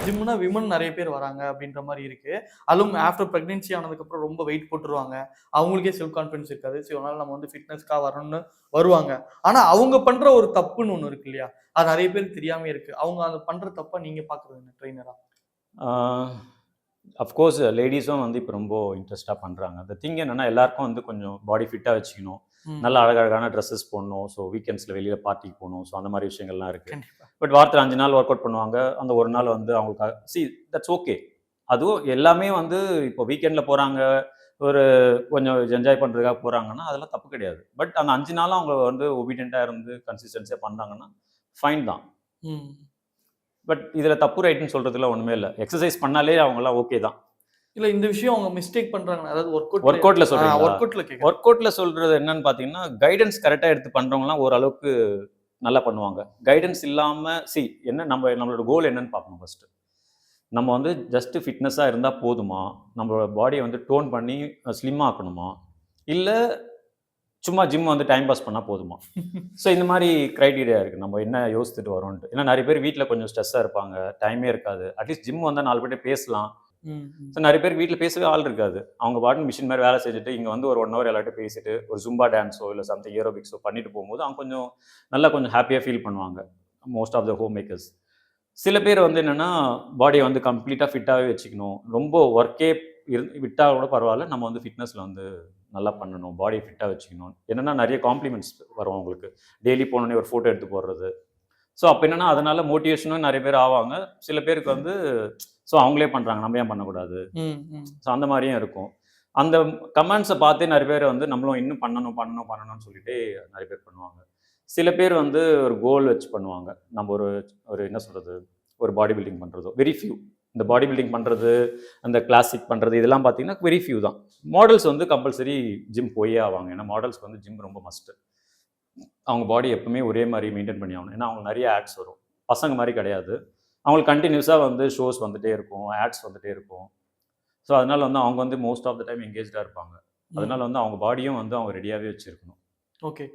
ஜிம்னா women நிறைய பேர் வராங்க அப்படின்ற மாதிரி இருக்கு. அதுவும் ஆஃப்டர் பிரெக்னன்சி ஆனதுக்கப்புறம் ரொம்ப வெயிட் போட்டுருவாங்க. அவங்களுக்கே செல்ஃப் கான்ஃபிடன்ஸ் இருக்காது. ஸோ அதனால நம்ம வந்து ஃபிட்னஸ்க்காக வரணும்னு வருவாங்க. ஆனா அவங்க பண்ற ஒரு தப்புன்னு ஒண்ணு இருக்கு இல்லையா? அது நிறைய பேருக்கு தெரியாம இருக்கு. அவங்க அது பண்ற தப்ப நீங்க பாக்குறது என்ன ட்ரெய்னரா? அஃப்கோர்ஸ் லேடிஸும் வந்து இப்போ ரொம்ப இன்ட்ரெஸ்ட்டாக பண்ணுறாங்க. அந்த திங் என்னென்னா எல்லாருக்கும் வந்து கொஞ்சம் பாடி ஃபிட்டாக வச்சுக்கணும், நல்ல அழகழகான ட்ரெஸ்ஸஸ் போடணும், ஸோ வீக்கெண்ட்ஸில் வெளியில் பார்ட்டிக்கு போகணும், ஸோ அந்த மாதிரி விஷயங்கள்லாம் இருக்குது. பட் வாரத்தில் 5 நாள் ஒர்க் அவுட் பண்ணுவாங்க. அந்த ஒரு நாள் வந்து அவங்களுக்கு தட்ஸ் ஓகே. அதுவும் எல்லாமே வந்து இப்போ வீக்கெண்டில் போகிறாங்க, ஒரு கொஞ்சம் என்ஜாய் பண்ணுறதுக்காக போகிறாங்கன்னா அதெல்லாம் தப்பு கிடையாது. பட் அந்த 5 நாளும் அவங்க வந்து ஒபீடியண்ட்டாக இருந்து கன்சிஸ்டன்சியாக பண்ணாங்கன்னா ஃபைன் தான். பட் இதில் தப்பு ரைட்டுன்னு சொல்கிறதுல ஒன்றுமே இல்லை. எக்ஸசைஸ் பண்ணாலே அவங்களாம் ஓகே தான். இல்லை இந்த விஷயம் அவங்க மிஸ்டேக் பண்ணுறாங்க. அதாவது ஒர்க் அவுட்டில் சொல்கிறீங்க. ஒர்க் அவுட்டில் சொல்கிறது என்னன்னு பார்த்தீங்கன்னா, கைடன்ஸ் கரெக்டாக எடுத்து பண்ணுறவங்களாம் ஓரளவுக்கு நல்லா பண்ணுவாங்க. கைடன்ஸ் இல்லாமல் என்ன நம்மளோட கோல் என்னன்னு பார்க்கணும் ஃபஸ்ட்டு. நம்ம வந்து ஜஸ்ட்டு ஃபிட்னஸாக இருந்தால் போதுமா? நம்மளோட பாடியை வந்து டோன் பண்ணி ஸ்லிம் ஆக்கணுமா? இல்லை சும்மா ஜிம் வந்து டைம் பாஸ் பண்ணால் போதுமா? ஸோ இந்த மாதிரி க்ரைட்டீரியா இருக்குது. நம்ம என்ன யோசிச்சுட்டு வரோன்ட்டு. ஏன்னா நிறைய பேர் வீட்டில் கொஞ்சம் ஸ்ட்ரெஸ்ஸாக இருப்பாங்க, டைமே இருக்காது. அட்லீஸ்ட் ஜிம் வந்தால் 4 பேர்ட்ட பேசலாம். ஸோ நிறைய பேர் வீட்டில் பேசவே ஆள் இருக்காது. அவங்க பாட்டு மிஷின் மாதிரி வேலை செஞ்சுட்டு இங்கே வந்து ஒரு 1 ஹவர் எல்லாட்டும் பேசிட்டு ஒரு ஜும்பா டான்ஸோ இல்லை சம்திங் ஏரோபிக்ஸோ பண்ணிட்டு போகும்போது அவங்க கொஞ்சம் ஹாப்பியாக ஃபீல் பண்ணுவாங்க. Most of the home makers. சில பேர் வந்து என்னென்னா பாடியை வந்து கம்ப்ளீட்டாக ஃபிட்டாகவே வச்சுக்கணும், ரொம்ப ஒர்க்கே விட்டால் கூட பரவாயில்ல, நம்ம வந்து ஃபிட்னஸில் வந்து நல்லா பண்ணணும், பாடியை ஃபிட்டாக வச்சுக்கணும். என்னென்னா நிறைய காம்ப்ளிமெண்ட்ஸ் வரும் அவங்களுக்கு. டெய்லி போனோடனே ஒரு ஃபோட்டோ எடுத்து போடுறது. ஸோ அப்போ என்னென்னா அதனால் மோட்டிவேஷனும் நிறைய பேர் ஆவாங்க. சில பேருக்கு வந்து ஸோ அவங்களே பண்ணுறாங்க, நம்ம ஏன் பண்ணக்கூடாது? ஸோ அந்த மாதிரியும் இருக்கும். அந்த கமெண்ட்ஸை பார்த்தே நிறைய பேர் வந்து நம்மளும் இன்னும் பண்ணணும்னு சொல்லிட்டு நிறைய பேர் பண்ணுவாங்க. சில பேர் வந்து ஒரு கோல் வச்சு பண்ணுவாங்க. நம்ம ஒரு என்ன சொல்கிறது, ஒரு பாடி பில்டிங் பண்ணுறதோ வெரி ஃபியூ. இந்த பாடி பில்டிங் பண்ணுறது, அந்த கிளாசிக் பண்ணுறது இதெல்லாம் பார்த்தீங்கன்னா வெரி ஃபியூ தான். மாடல்ஸ் வந்து கம்பல்சரி ஜிம் போயே ஆவாங்க. ஏன்னா மாடல்ஸ்க்கு வந்து ஜிம் ரொம்ப மஸ்ட்டு. அவங்க பாடி எப்பவுமே ஒரே மாதிரி மெயின்டைன் பண்ணி ஆகணும். ஏன்னா அவங்களுக்கு நிறைய ஆட்ஸ் வரும். பசங்க மாதிரி கிடையாது. அவங்களுக்கு கண்டினியூஸாக வந்து ஷோஸ் வந்துகிட்டே இருக்கும், ஆட்ஸ் வந்துகிட்டே இருக்கும். ஸோ அதனால் வந்து அவங்க வந்து மோஸ்ட் ஆஃப் த டைம் எங்கேஜாக இருப்பாங்க. அதனால் வந்து அவங்க பாடியும் வந்து அவங்க ரெடியாகவே வச்சுருக்கணும். ஓகே.